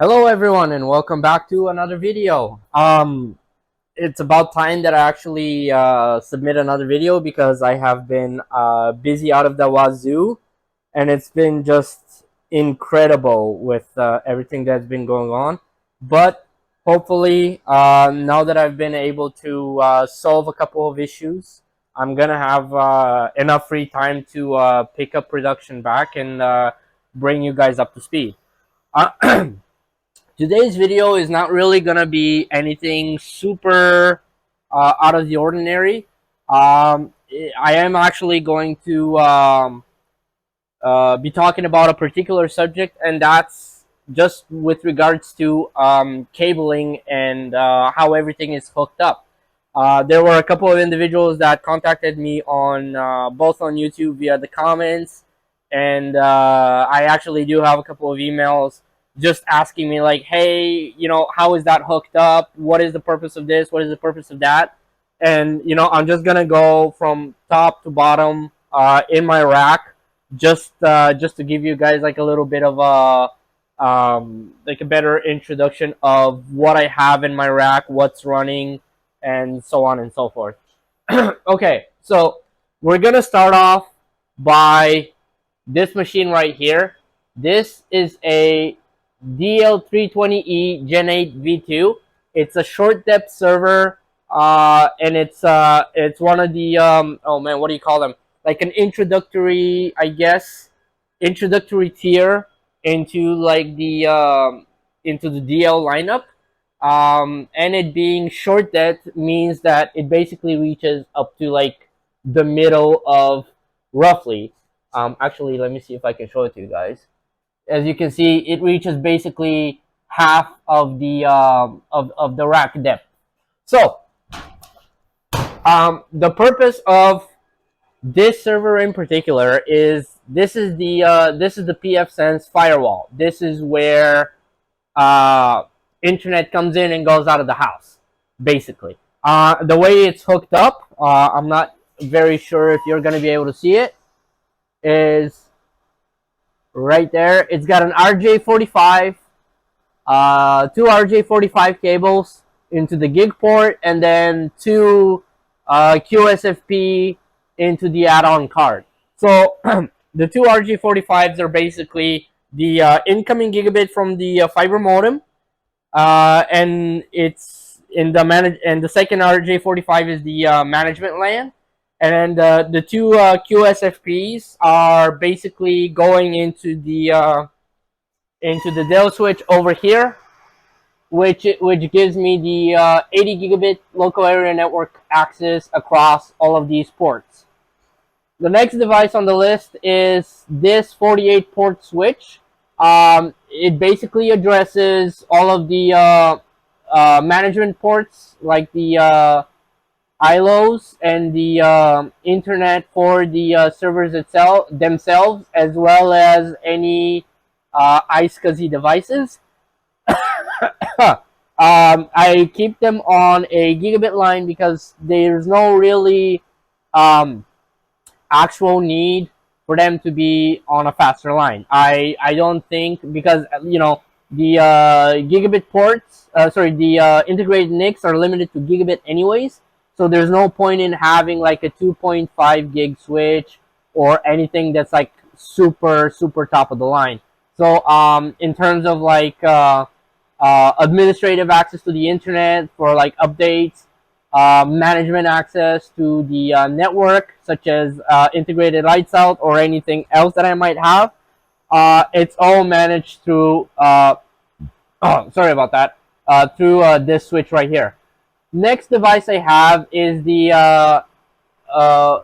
Hello everyone and welcome back to another video. It's about time that I actually submit another video because I have been busy out of the wazoo, and it's been just incredible with everything that's been going on. But hopefully, now that I've been able to solve a couple of issues, I'm gonna have enough free time to pick up production back and bring you guys up to speed. Today's video is not really gonna be anything super out of the ordinary. I am actually going to be talking about a particular subject, and that's just with regards to cabling and how everything is hooked up. There were a couple of individuals that contacted me on both on YouTube via the comments, and I actually do have a couple of emails just asking me like, hey, how is that hooked up? What is the purpose of this? What is the purpose of that? And I'm just gonna go from top to bottom in my rack, just to give you guys like a little bit of like a better introduction of what I have in my rack, what's running, and so on and so forth. Okay, so we're gonna start off by this machine right here. This is a DL320E Gen 8 V2. It's a short depth server, and it's one of the oh man, what do you call them? Like an introductory, I guess, introductory tier into like the into the DL lineup. And it being short depth means that it basically reaches up to like the middle of roughly. Actually, let me see if I can show it to you guys. As you can see, it reaches basically half of the of the rack depth. So the purpose of this server in particular is this is the pfSense firewall. This is where internet comes in and goes out of the house, basically. The way it's hooked up, I'm not very sure if you're going to be able to see it, is right there. It's got an RJ45, two RJ45 cables into the gig port, and then two QSFP into the add-on card. So the two RJ45s are basically the incoming gigabit from the fiber modem, and it's in the and the second RJ45 is the management LAN, and then the two QSFPs are basically going into the Dell switch over here, which gives me the 80 gigabit local area network access across all of these ports. The next device on the list is this 48 port switch. It basically addresses all of the management ports, like the ILOs and the internet for the servers themselves, as well as any iSCSI devices. I keep them on a gigabit line because there's no really actual need for them to be on a faster line. I don't think, because the gigabit ports, the integrated NICs are limited to gigabit anyways, so there's no point in having like a 2.5 gig switch or anything that's like super top of the line. So in terms of like administrative access to the internet for like updates, management access to the network, such as integrated lights out or anything else that I might have, it's all managed through oh, sorry about that, through this switch right here. Next device I have is the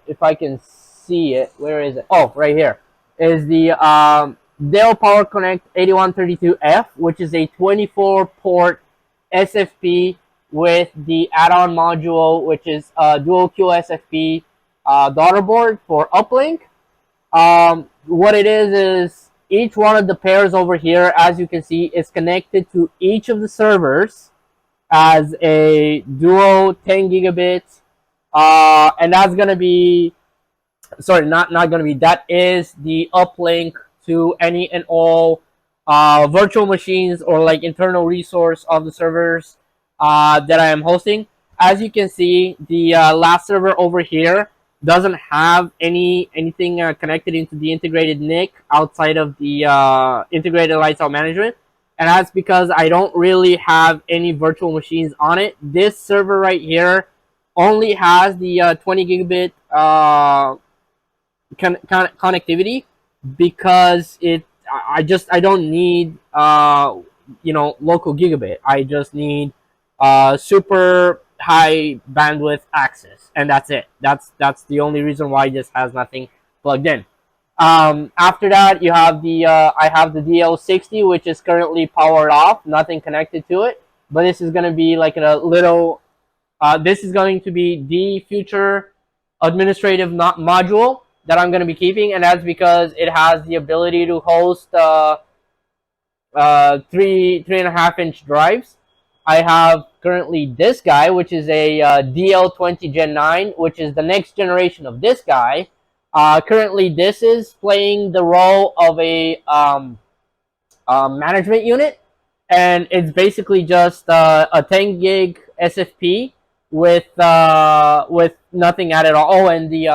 if I can see it, where is it? Oh, right here is the Dell Power Connect 8132F, which is a 24 port SFP with the add-on module, which is dual QSFP daughter board for uplink. What it is each one of the pairs over here, as you can see, is connected to each of the servers as a dual 10 gigabits, and that's gonna be, sorry, not gonna be, that is the uplink to any and all virtual machines or like internal resource of the servers that I am hosting. As you can see, the last server over here doesn't have anything connected into the integrated NIC outside of the integrated lights out management, and that's because I don't really have any virtual machines on it. This server right here only has the 20 gigabit connectivity because I don't need local gigabit. I just need super high bandwidth access, and that's it. That's the only reason why this has nothing plugged in. After that, you have the I have the DL60, which is currently powered off, nothing connected to it. But this is going to be like a little. This is going to be the future administrative module that I'm going to be keeping, and that's because it has the ability to host 3.5 inch drives. I have currently this guy, which is a DL20 Gen 9, which is the next generation of this guy. Currently, this is playing the role of a management unit, and it's basically just a 10 gig SFP with nothing added all. Oh, and the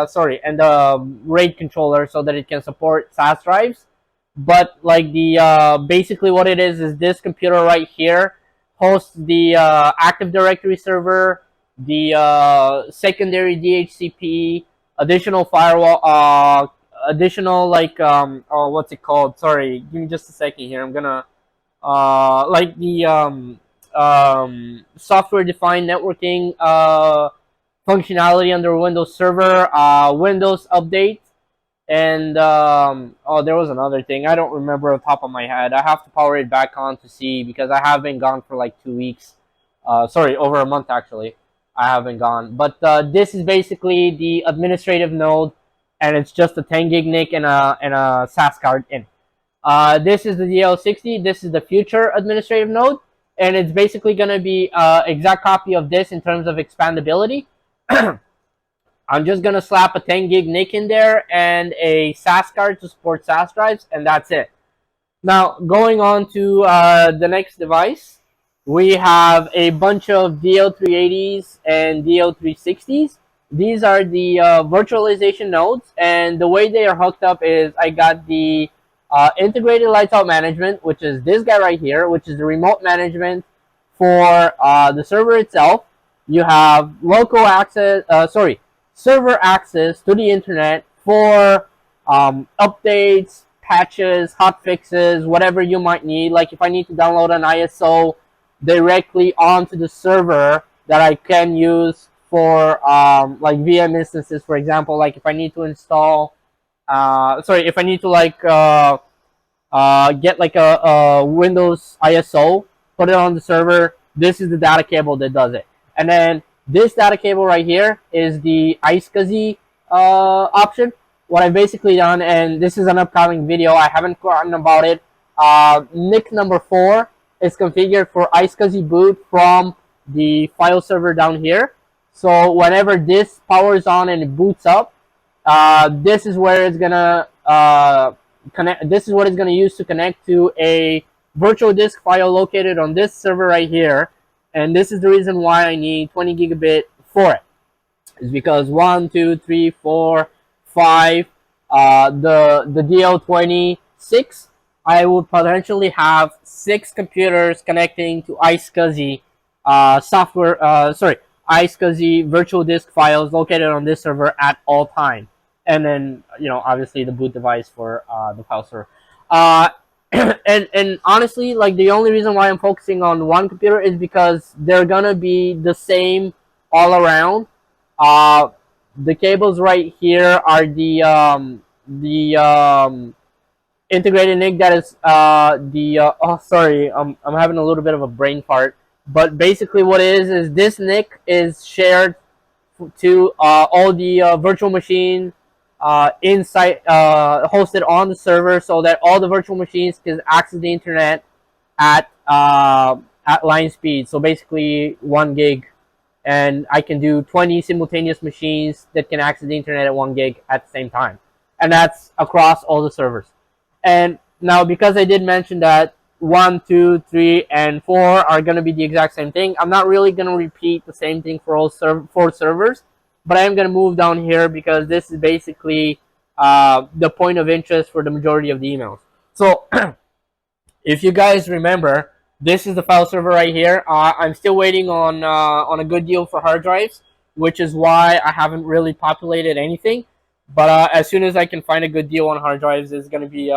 and the RAID controller so that it can support SAS drives. But like the basically what it is this computer right here hosts the Active Directory server, the secondary DHCP, additional firewall, additional like oh, what's it called? Sorry, give me just a second here. I'm gonna like the software defined networking functionality under Windows Server, Windows Update, and oh, there was another thing I don't remember off the top of my head. I have to power it back on to see because I have been gone for like 2 weeks. Sorry, over a month actually. I haven't gone, but this is basically the administrative node, and it's just a 10 gig NIC and a SAS card in. This is the DL60. This is the future administrative node, and it's basically going to be exact copy of this in terms of expandability. I'm just going to slap a 10 gig NIC in there and a SAS card to support SAS drives, and that's it. Now, going on to the next device, we have a bunch of DL380s and DL360s. These are the virtualization nodes, and the way they are hooked up is I got the integrated lights out management, which is this guy right here, which is the remote management for the server itself. You have local access, server access to the internet for updates, patches, hot fixes, whatever you might need. Like if I need to download an ISO directly onto the server that I can use for like VM instances, for example, like if I need to install if I need to like get like a Windows ISO, put it on the server, this is the data cable that does it. And then this data cable right here is the iSCSI option. What I've basically done, and this is an upcoming video, I haven't forgotten about it, NIC number 4 is configured for iSCSI boot from the file server down here. So whenever this powers on and it boots up, this is where it's gonna connect. This is what it's gonna use to connect to a virtual disk file located on this server right here. And this is the reason why I need 20 gigabit for it. Is because 1, 2, 3, 4, 5. The DL26. I would potentially have 6 computers connecting to iSCSI iSCSI virtual disk files located on this server at all time. And then, obviously the boot device for the file server. And honestly, like the only reason why I'm focusing on one computer is because they're gonna be the same all around. The cables right here are the integrated NIC that is I'm having a little bit of a brain fart. But basically what it is this NIC is shared to all the virtual machine inside hosted on the server, so that all the virtual machines can access the internet at line speed. So basically 1 gig, and I can do 20 simultaneous machines that can access the internet at 1 gig at the same time, and that's across all the servers. And Now, because I did mention that 1, 2, 3, and 4 are going to be the exact same thing, I'm not really going to repeat the same thing for all 4 servers, but I am going to move down here because this is basically the point of interest for the majority of the emails. So if you guys remember, this is the file server right here. I'm still waiting on a good deal for hard drives, which is why I haven't really populated anything. But as soon as I can find a good deal on hard drives, it's going to be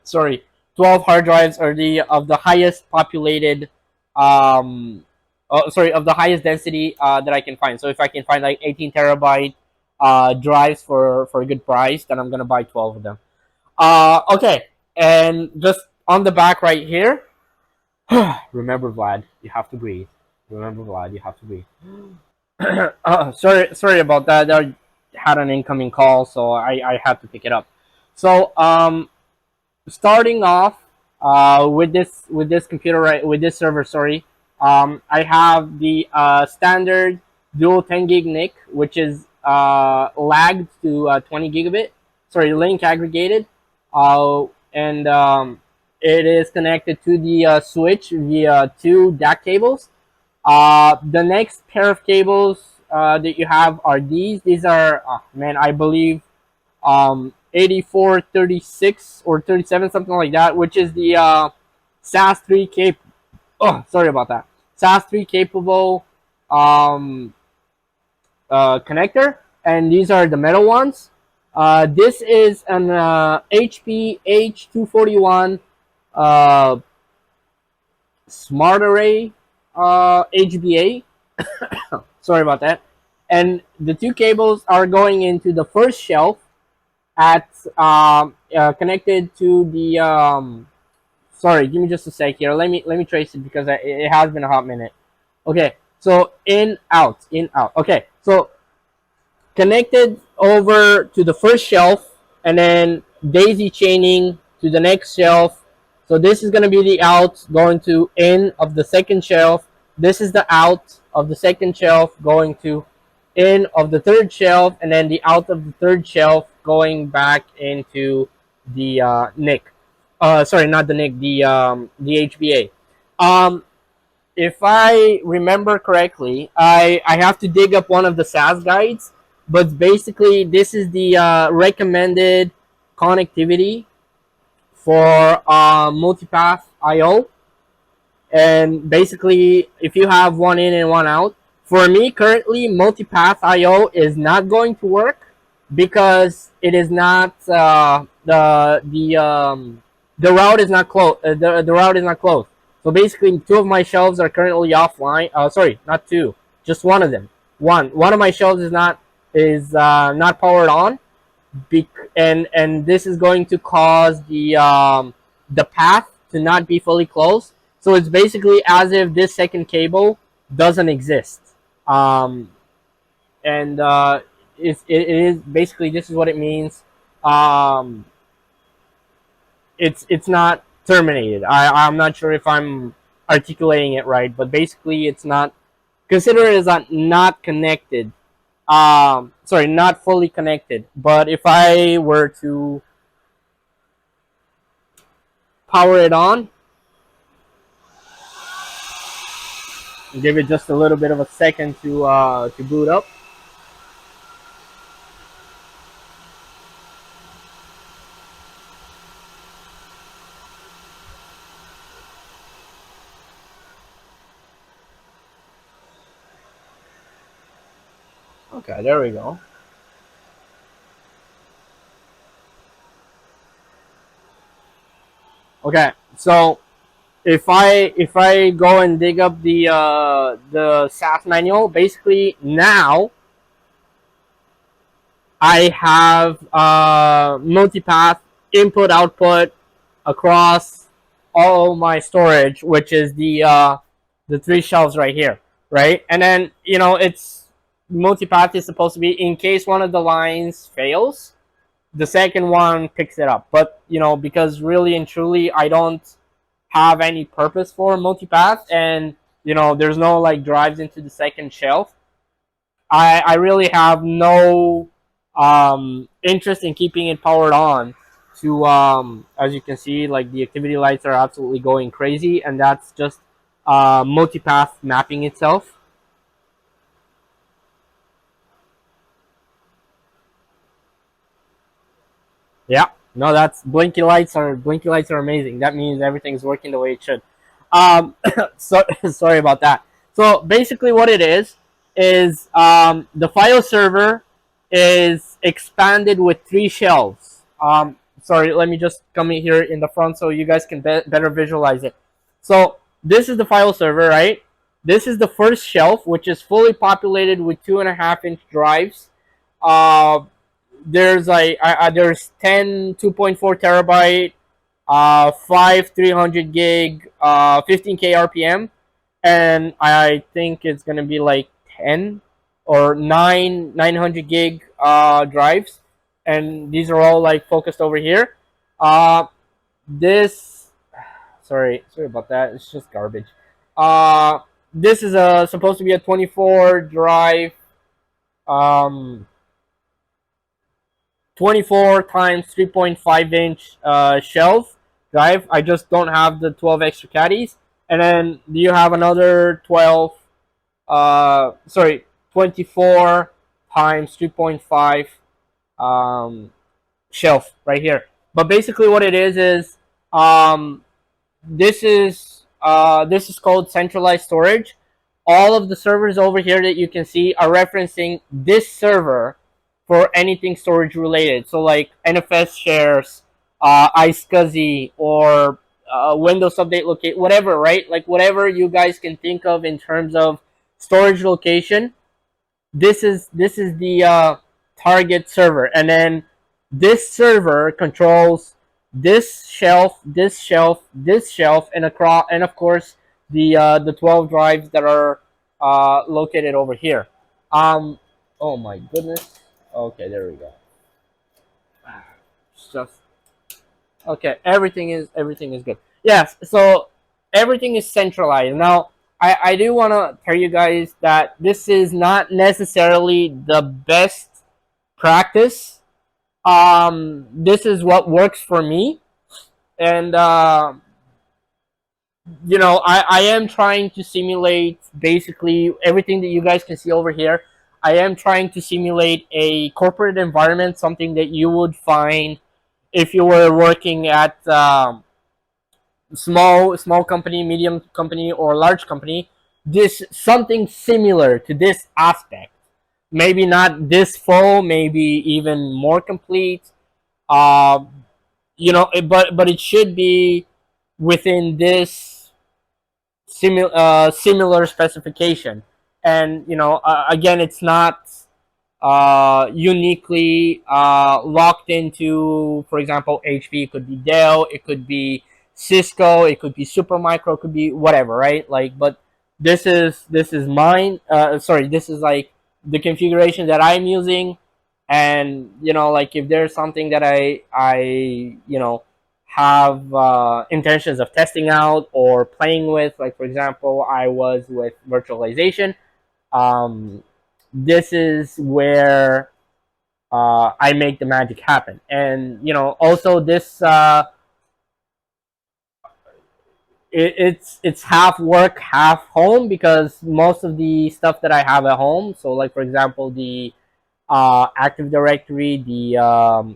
sorry, 12 hard drives are the highest populated of the highest density that I can find. So if I can find like 18 terabyte drives for a good price, then I'm gonna buy 12 of them. Okay, and just on the back right here, remember Vlad, you have to breathe. Remember Vlad, you have to breathe. Sorry about that. I had an incoming call, so I had to pick it up. So starting off with this computer, right, with this server, sorry, I have the standard dual 10 gig NIC, which is lagged to 20 gigabit, sorry, link aggregated, and it is connected to the switch via 2 DAC cables. The next pair of cables that you have are these are man, I believe 8436 or 37, something like that, which is the SAS3 sorry about that. SAS3 capable connector, and these are the metal ones. This is an HP H241 Smart Array HBA. Sorry about that. And the 2 cables are going into the first shelf at connected to the sorry, give me just a sec here. Let me trace it because it has been a hot minute. Okay, so in out. Okay, so connected over to the first shelf, and then daisy chaining to the next shelf. So this is going to be the out going to in of the second shelf. This is the out of the second shelf going to in of the third shelf, and then the out of the third shelf going back into the NIC. Sorry, not the NIC, the HBA. If I remember correctly, I have to dig up one of the SAS guides, but basically this is the recommended connectivity for multipath I/O. And basically, if you have one in and one out, for me currently, multipath I/O is not going to work because it is not the route is not closed. The route is not closed. So basically, 2 of my shelves are currently offline. Sorry, not 2, just one of them. One of my shelves is not powered on, and this is going to cause the path to not be fully closed. So it's basically as if this second cable doesn't exist. Um, and it is basically, this is what it means. Um, it's not terminated. I'm not sure if I'm articulating it right, but basically it's not, consider it as not connected. Sorry, not fully connected. But if I were to power it on, give it just a little bit of a second to boot up. Okay, there we go. Okay, so if I go and dig up the SAS manual, basically now I have multipath input output across all my storage, which is the 3 shelves right here, right? And then it's multipath is supposed to be in case one of the lines fails, the second one picks it up. But because really and truly I don't have any purpose for multipath, and there's no like drives into the second shelf, I really have no interest in keeping it powered on to as you can see, like the activity lights are absolutely going crazy, and that's just multipath mapping itself. Yeah, no, that's blinky lights are amazing. That means everything's working the way it should. So sorry about that. So basically, what it is the file server is expanded with 3 shelves. Sorry, let me just come in here in the front so you guys can better visualize it. So this is the file server, right? This is the first shelf, which is fully populated with 2.5-inch drives. Uh, there's 10 2.4 terabyte, 5 300 gig, 15K RPM, and I think it's gonna be like 10 or 900 gig drives, and these are all like focused over here. Uh, this sorry about that. It's just garbage. Uh, this is supposed to be a 24 drive. Um, 24 times 3.5-inch shelf drive. I just don't have the 12 extra caddies. And then you have another 24 times 3.5 shelf right here. But basically, what it is um, this is called centralized storage. All of the servers over here that you can see are referencing this server for anything storage related. So like NFS shares, iSCSI, or Windows Update locate, whatever, right? Like whatever you guys can think of in terms of storage location. This is the target server, and then this server controls this shelf, this shelf, this shelf, and across, and of course the 12 drives that are located over here. Um, oh my goodness. Okay, there we go. It's just okay. Everything is good. Yes. So everything is centralized now. I do want to tell you guys that this is not necessarily the best practice. This is what works for me, and I am trying to simulate basically everything that you guys can see over here. I am trying to simulate a corporate environment, something that you would find if you were working at small company, medium company, or large company. This something similar to this aspect. Maybe not this full, maybe even more complete. Uh, but it should be within this similar specification. And again, it's not uniquely locked into, for example, HP. It could be Dell, it could be Cisco, it could be Supermicro, it could be whatever, right? Like, but this is mine. Sorry, this is like the configuration that I'm using, and like if there's something that I have intentions of testing out or playing with, like for example, I was with virtualization. Um, this is where I make the magic happen. And also this it's half work, half home, because most of the stuff that I have at home. So like for example, the Active Directory, the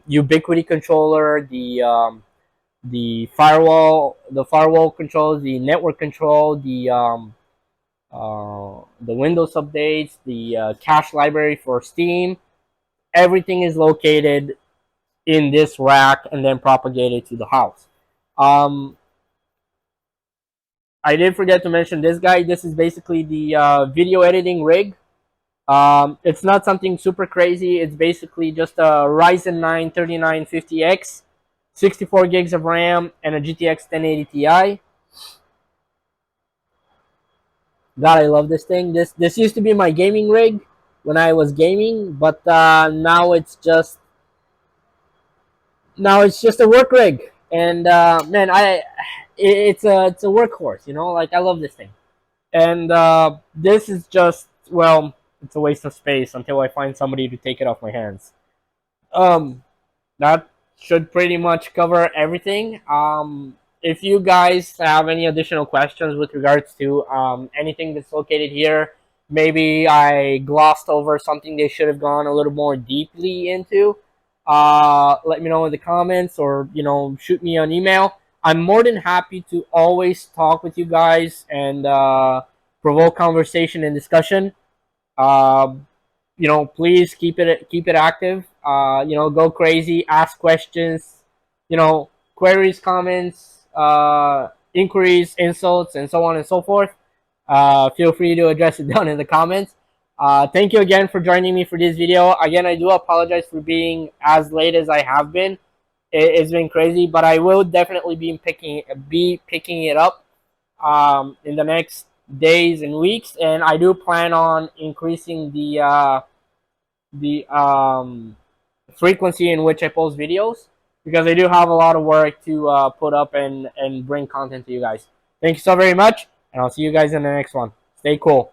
Ubiquiti controller, the firewall controls, the network control, the Windows updates, the cache library for Steam. Everything is located in this rack and then propagated to the house. Um, I did forget to mention this guy. This is basically the video editing rig. It's not something super crazy. It's basically just a Ryzen 9 3950X, 64 gigs of RAM, and a GTX 1080 Ti. God, I love this thing. This used to be my gaming rig when I was gaming, but now it's just a work rig. And man, it's a workhorse. Like I love this thing. And this is just, well, it's a waste of space until I find somebody to take it off my hands. Um, that should pretty much cover everything. If you guys have any additional questions with regards to anything that's located here, maybe I glossed over something they should have gone a little more deeply into, let me know in the comments, or shoot me an email. I'm more than happy to always talk with you guys and provoke conversation and discussion. Uh, please keep it active. Go crazy, ask questions. Queries, comments, inquiries, insults, and so on and so forth. Feel free to address it down in the comments. Thank you again for joining me for this video. Again, I do apologize for being as late as I have been. It's been crazy, but I will definitely be picking it up in the next days and weeks, and I do plan on increasing the frequency in which I post videos, because I do have a lot of work to put up and bring content to you guys. Thank you so very much, and I'll see you guys in the next one. Stay cool.